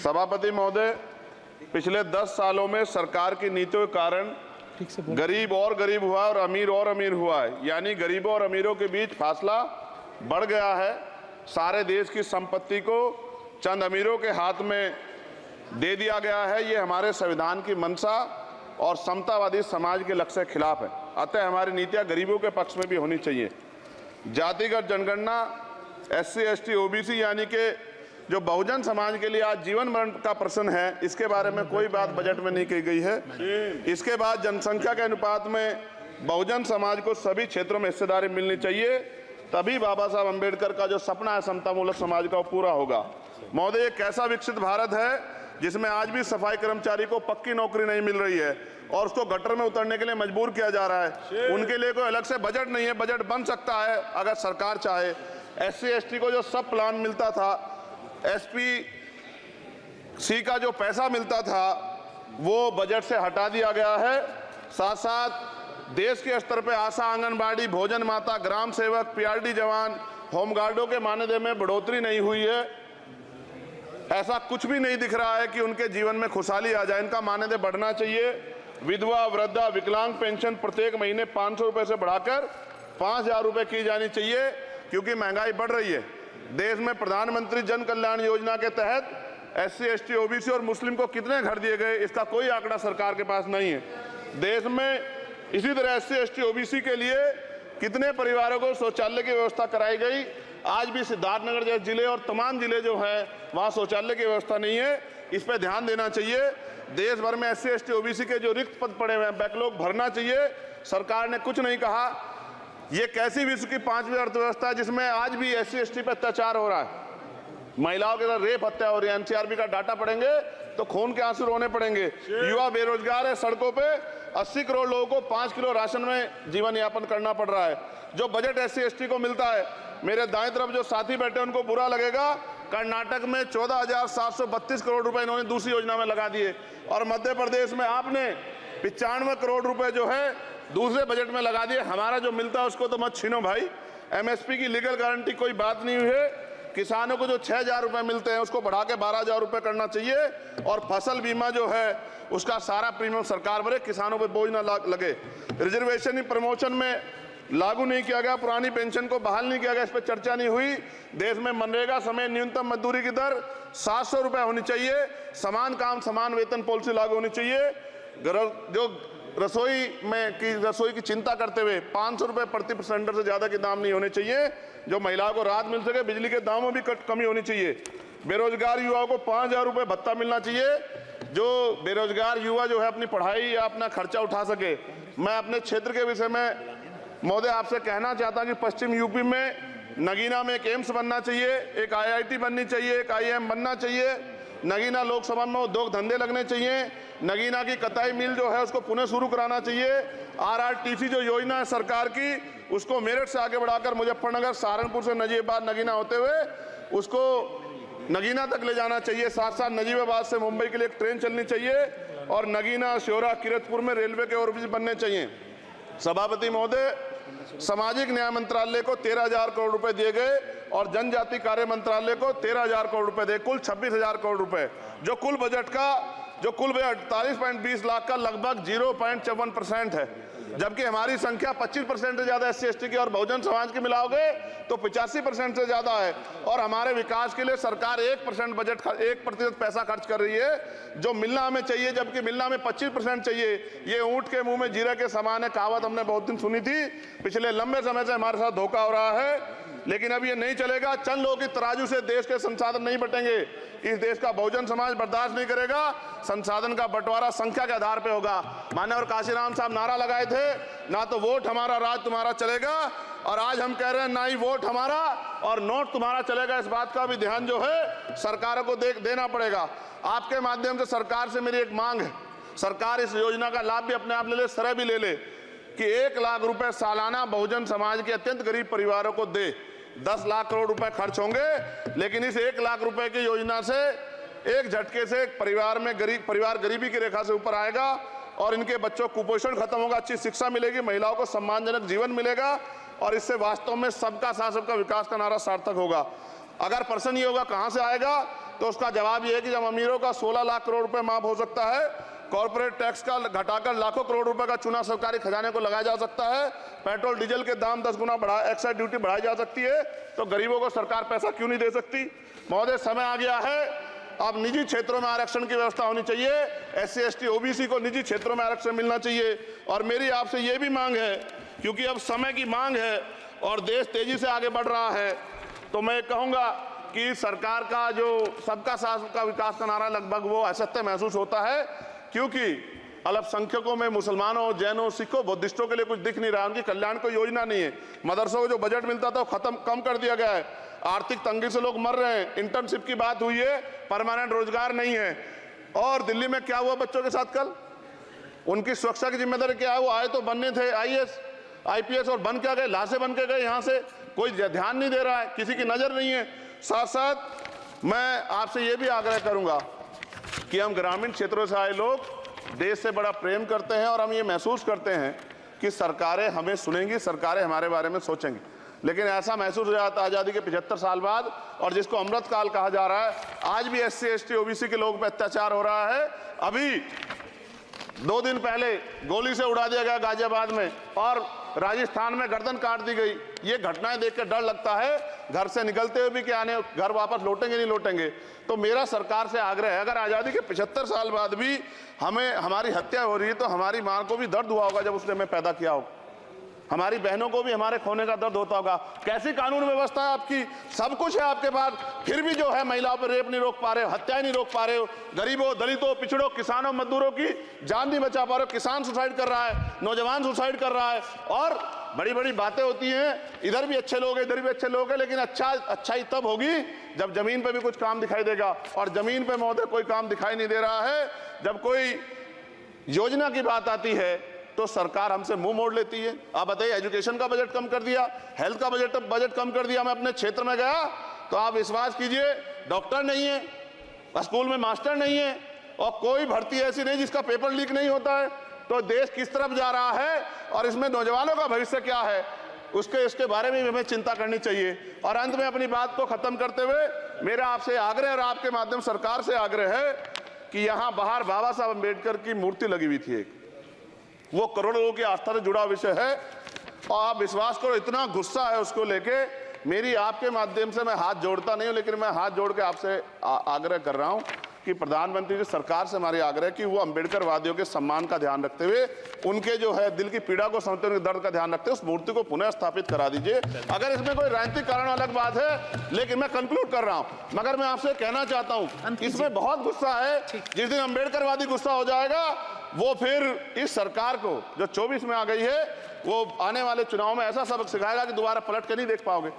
सभापति महोदय, पिछले 10 सालों में सरकार की नीतियों के कारण गरीब और गरीब हुआ और अमीर हुआ है, यानी गरीबों और अमीरों के बीच फासला बढ़ गया है। सारे देश की संपत्ति को चंद अमीरों के हाथ में दे दिया गया है। ये हमारे संविधान की मंशा और समतावादी समाज के लक्ष्य के खिलाफ है। अतः हमारी नीतियां गरीबों के पक्ष में भी होनी चाहिए। जातिगत जनगणना SC ST OBC यानी कि जो बहुजन समाज के लिए आज जीवन मरण का प्रश्न है, इसके बारे में कोई बात बजट में नहीं की गई है। इसके बाद जनसंख्या के अनुपात में बहुजन समाज को सभी क्षेत्रों में हिस्सेदारी मिलनी चाहिए, तभी बाबा साहब अम्बेडकर का जो सपना है समतामूलक समाज का, वो पूरा होगा। महोदय, एक ऐसा विकसित भारत है जिसमें आज भी सफाई कर्मचारी को पक्की नौकरी नहीं मिल रही है और उसको गटर में उतरने के लिए मजबूर किया जा रहा है। उनके लिए कोई अलग से बजट नहीं है। बजट बन सकता है अगर सरकार चाहे। SC ST को जो सब प्लान मिलता था, SPC का जो पैसा मिलता था, वो बजट से हटा दिया गया है। साथ साथ देश के स्तर पे आशा, आंगनबाड़ी, भोजन माता, ग्राम सेवक, PRD जवान, होमगार्डों के मानदेय में बढ़ोतरी नहीं हुई है। ऐसा कुछ भी नहीं दिख रहा है कि उनके जीवन में खुशहाली आ जाए। इनका मानदेय बढ़ना चाहिए। विधवा, वृद्धा, विकलांग पेंशन प्रत्येक महीने 500 रुपए से बढ़ाकर 5000 रुपए की जानी चाहिए, क्योंकि महंगाई बढ़ रही है। देश में प्रधानमंत्री जन कल्याण योजना के तहत SC ST OBC और मुस्लिम को कितने घर दिए गए, इसका कोई आंकड़ा सरकार के पास नहीं है। देश में इसी तरह SC ST OBC के लिए कितने परिवारों को शौचालय की व्यवस्था कराई गई। आज भी सिद्धार्थनगर जैसे जिले और तमाम जिले जो है वहाँ शौचालय की व्यवस्था नहीं है। इस पर ध्यान देना चाहिए। देश भर में SC ST OBC के जो रिक्त पद पड़े हुए हैं, बैकलॉग भरना चाहिए। सरकार ने कुछ नहीं कहा। ये कैसी विश्व की 5वीं अर्थव्यवस्था है जिसमें आज भी SC ST पे अत्याचार हो रहा है, महिलाओं के साथ रेप हत्या हो रही है। NCRB का डाटा पढ़ेंगे तो खून के आंसू रोने पड़ेंगे। युवा बेरोजगार है, सड़कों पे 80 करोड़ लोगों को 5 किलो राशन में जीवन यापन करना पड़ रहा है। जो बजट SC ST को मिलता है, मेरे दाएं तरफ जो साथी बैठे उनको बुरा लगेगा, कर्नाटक में 14,732 करोड़ रुपए इन्होंने दूसरी योजना में लगा दिए और मध्य प्रदेश में आपने 95 करोड़ रुपए जो है दूसरे बजट में लगा दिए। हमारा जो मिलता है उसको तो मत छीनो भाई। MSP की लीगल गारंटी कोई बात नहीं हुई है। किसानों को जो 6,000 रुपए मिलते हैं उसको बढ़ा के 12,000 रुपए करना चाहिए और फसल बीमा जो है उसका सारा प्रीमियम सरकार भरे, किसानों पर बोझ ना लगे। रिजर्वेशन प्रमोशन में लागू नहीं किया गया, पुरानी पेंशन को बहाल नहीं किया गया, इस पर चर्चा नहीं हुई। देश में मनरेगा समय न्यूनतम मजदूरी की दर 700 रुपए होनी चाहिए। समान काम समान वेतन पॉलिसी लागू होनी चाहिए। जो रसोई की चिंता करते हुए 500 रुपए प्रति सिलेंडर से ज्यादा के दाम नहीं होने चाहिए, जो महिलाओं को राहत मिल सके। बिजली के दामों में भी कमी होनी चाहिए। बेरोजगार युवाओं को 5,000 रुपए भत्ता मिलना चाहिए, जो बेरोजगार युवा जो है अपनी पढ़ाई या अपना खर्चा उठा सके। मैं अपने क्षेत्र के विषय में महोदय आपसे कहना चाहता हूं कि पश्चिम यूपी में नगीना में एक एम्स बनना चाहिए, एक IIT बननी चाहिए, एक IIM बनना चाहिए। नगीना लोकसभा में उद्योग धंधे लगने चाहिए। नगीना की कताई मिल जो है उसको पुनः शुरू कराना चाहिए। RRTC जो योजना है सरकार की, उसको मेरठ से आगे बढ़ाकर मुजफ्फरनगर, सहारनपुर से नजीबाबाद नगीना होते हुए उसको नगीना तक ले जाना चाहिए। साथ साथ नजीबाबाद से मुंबई के लिए एक ट्रेन चलनी चाहिए और नगीना, श्योरा, किरतपुर में रेलवे के ओवरब्रिज बनने चाहिए। सभापति महोदय, सामाजिक न्याय मंत्रालय को 13,000 करोड़ रुपए दिए गए और जनजाति कार्य मंत्रालय को 13,000 करोड़ रुपए दिए, कुल 26,000 करोड़ रुपए, जो कुल बजट 48.20 लाख का लगभग 0.54% है। जबकि हमारी संख्या 25% से ज्यादा SC ST की और बहुजन समाज की मिलाओगे तो 85% से ज्यादा है। और हमारे विकास के लिए सरकार 1% बजट 1% पैसा खर्च कर रही है, जो मिलना हमें चाहिए, जबकि मिलना हमें 25% चाहिए। ये ऊंट के मुंह में जीरा के समान है, कहावत हमने बहुत दिन सुनी थी। पिछले लंबे समय से हमारे साथ धोखा हो रहा है, लेकिन अब ये नहीं चलेगा। चंद लोगों की तराजू से देश के संसाधन नहीं बटेंगे। इस देश का बहुजन समाज बर्दाश्त नहीं करेगा। संसाधन का बंटवारा संख्या के आधार पे होगा। मान्यवर काशीराम साहब नारा लगाए थे, ना तो वोट हमारा राज तुम्हारा चलेगा, और आज हम कह रहे हैं ना ही वोट हमारा और नोट तुम्हारा चलेगा। इस बात का भी ध्यान जो है सरकारों को देना पड़ेगा। आपके माध्यम से सरकार से मेरी एक मांग है, सरकार इस योजना का लाभ भी अपने आप ले ले, सरह भी ले ले कि 1 लाख रुपए सालाना बहुजन समाज के अत्यंत गरीब परिवारों को दे। 10 लाख करोड़ रुपए खर्च होंगे, लेकिन इस 1 लाख रुपए की योजना से एक झटके से एक परिवार गरीबी की रेखा से ऊपर आएगा और इनके बच्चों को कुपोषण खत्म होगा, अच्छी शिक्षा मिलेगी, महिलाओं को सम्मानजनक जीवन मिलेगा और इससे वास्तव में सबका साथ सबका विकास का नारा सार्थक होगा। अगर प्रश्न ये होगा कहां से आएगा, तो उसका जवाब ये है कि जब अमीरों का 16 लाख करोड़ रुपए माफ हो सकता है, कॉर्पोरेट टैक्स का घटाकर लाखों करोड़ रुपए का चुना सरकारी खजाने को लगाया जा सकता है, पेट्रोल डीजल के दाम 10 गुना एक्साइज ड्यूटी बढ़ाई जा सकती है, तो गरीबों को सरकार पैसा क्यों नहीं दे सकती? महोदय, समय आ गया है, अब निजी क्षेत्रों में आरक्षण की व्यवस्था होनी चाहिए। SC ST OBC को निजी क्षेत्रों में आरक्षण मिलना चाहिए। और मेरी आपसे ये भी मांग है, क्योंकि अब समय की मांग है और देश तेजी से आगे बढ़ रहा है, तो मैं कहूँगा कि सरकार का जो सबका साथ सबका विकास का नारा लगभग वो असत्य महसूस होता है, क्योंकि अल्पसंख्यकों में मुसलमानों, जैनों, सिखों, बुद्धिस्टों के लिए कुछ दिख नहीं रहा, उनकी कल्याण कोई योजना नहीं है। मदरसों को जो बजट मिलता था वो कम कर दिया गया है। आर्थिक तंगी से लोग मर रहे हैं। इंटर्नशिप की बात हुई है, परमानेंट रोजगार नहीं है। और दिल्ली में क्या हुआ बच्चों के साथ कल? उनकी सुरक्षा की जिम्मेदारी क्या है? वो आए तो बनने थे IAS IPS और बन क्या गए? लाशें बन के गए। यहाँ से कोई ध्यान नहीं दे रहा है, किसी की नजर नहीं है। साथ साथ मैं आपसे ये भी आग्रह करूंगा कि हम ग्रामीण क्षेत्रों से आए लोग देश से बड़ा प्रेम करते हैं और हम ये महसूस करते हैं कि सरकारें हमें सुनेंगी, सरकारें हमारे बारे में सोचेंगी। लेकिन ऐसा महसूस हो जाता है आज़ादी के 75 साल बाद, और जिसको अमृत काल कहा जा रहा है, आज भी SC ST OBC के लोगों पर अत्याचार हो रहा है। अभी 2 दिन पहले गोली से उड़ा दिया गया गाजियाबाद में, और राजस्थान में गर्दन काट दी गई। ये घटनाएं देख कर डर लगता है, घर से निकलते हुए भी कि आने घर वापस लौटेंगे नहीं लौटेंगे। तो मेरा सरकार से आग्रह है, अगर आज़ादी के 75 साल बाद भी हमें हमारी हत्या हो रही है, तो हमारी माँ को भी दर्द हुआ होगा जब उसने हमें पैदा किया हो। हमारी बहनों को भी हमारे खोने का दर्द होता होगा। कैसी कानून व्यवस्था है आपकी? सब कुछ है आपके पास, फिर भी जो है महिलाओं पर रेप नहीं रोक पा रहे हो, हत्याएं नहीं रोक पा रहे हो, गरीबों, दलितों, पिछड़ों, किसानों, मजदूरों की जान नहीं बचा पा रहे हो। किसान सुसाइड कर रहा है, नौजवान सुसाइड कर रहा है, और बड़ी बड़ी बातें होती हैं, इधर भी अच्छे लोग हैं, इधर भी अच्छे लोग हैं, लेकिन अच्छाई तब होगी जब जमीन पे भी कुछ काम दिखाई देगा। और जमीन पे महोदय कोई काम दिखाई नहीं दे रहा है। जब कोई योजना की बात आती है तो सरकार हमसे मुंह मोड़ लेती है। आप बताइए, एजुकेशन का बजट कम कर दिया, हेल्थ का बजट कम कर दिया। मैं अपने क्षेत्र में गया तो आप विश्वास कीजिए, डॉक्टर नहीं है, स्कूल में मास्टर नहीं है, और कोई भर्ती ऐसी नहीं जिसका पेपर लीक नहीं होता है। तो देश किस तरफ जा रहा है और इसमें नौजवानों का भविष्य क्या है, इसके बारे में भी हमें चिंता करनी चाहिए। और अंत में अपनी बात को खत्म करते हुए मेरा आपसे आग्रह और आपके माध्यम सरकार से आग्रह है कि यहाँ बाहर बाबा साहब अम्बेडकर की मूर्ति लगी हुई थी एक, वो करोड़ों लोगों की आस्था से जुड़ा विषय है, और आप विश्वास करो इतना गुस्सा है उसको लेके। मेरी आपके माध्यम से मैं हाथ जोड़ता नहीं हूं, लेकिन मैं हाथ जोड़ के आपसे आग्रह कर रहा हूं कि प्रधानमंत्री जी, सरकार से हमारी आग्रह कि वो अम्बेडकरवादियों के सम्मान का ध्यान रखते हुए, उनके जो है दिल की पीड़ा को समझते हुए, दर्द का ध्यान रखते हुए उस मूर्ति को पुनः स्थापित करा दीजिए। अगर इसमें कोई राजनीतिक कारण अलग बात है, लेकिन मैं कंक्लूड कर रहा हूं। मगर मैं आपसे कहना चाहता हूं, इसमें बहुत गुस्सा है। जिस दिन अम्बेडकरवादी गुस्सा हो जाएगा, वो फिर इस सरकार को जो 24 में आ गई है, वो आने वाले चुनाव में ऐसा सबक सिखाएगा कि दोबारा पलट के नहीं देख पाओगे।